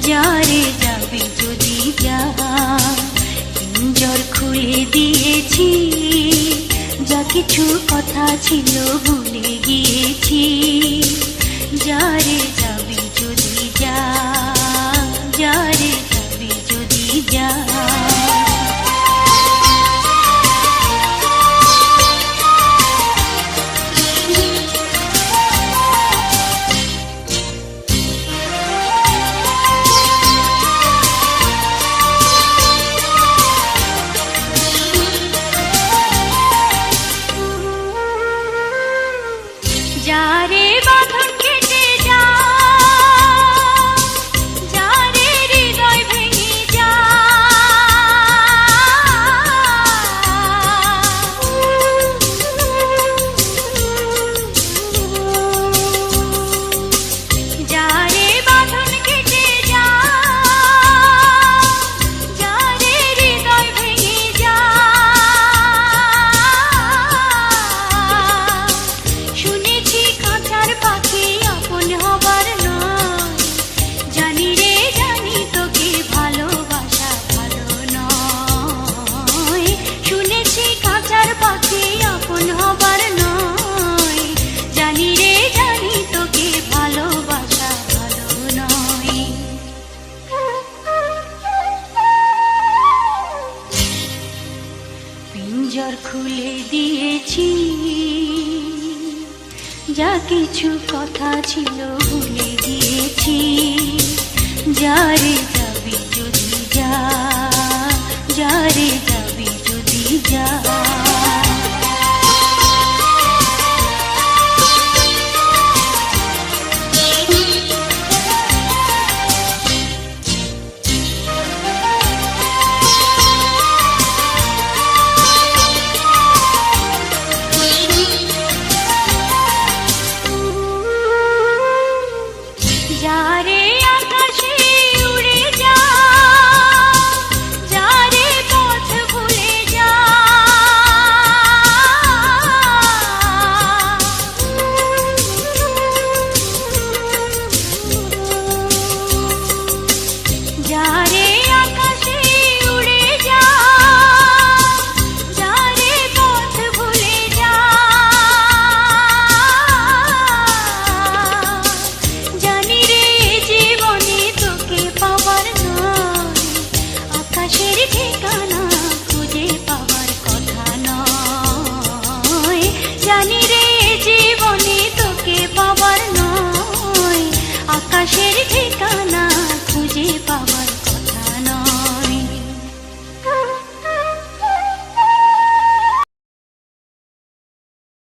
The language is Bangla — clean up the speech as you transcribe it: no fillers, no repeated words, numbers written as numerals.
যারে যাবে যদি যা, পিঞ্জর খুলে দিয়েছি, যা কিছু কথা ছিল ভুলে গিয়েছি। যারে যাবে যদি যা, যারে যাবে যদি যা। যারে বাঁধন কেটে যা, যারে হৃদয় ভেঙে যা, যারে বাঁধন কেটে যা, যারে হৃদয় ভেঙে যা। শুনেছি কাঁচার পাখি আপন হবার নয়, জানি রে জানি তোকে ভালোবাসা ভালো নয়। শুনেছি কাঁচার পাখি আপন হবার নয়, জানি রে জানি তোকে ভালোবাসা ভালো নয়। পিঞ্জর খুলে দিয়েছি, যা কিছু কথা ছিল ভুলে গিয়েছি। যারে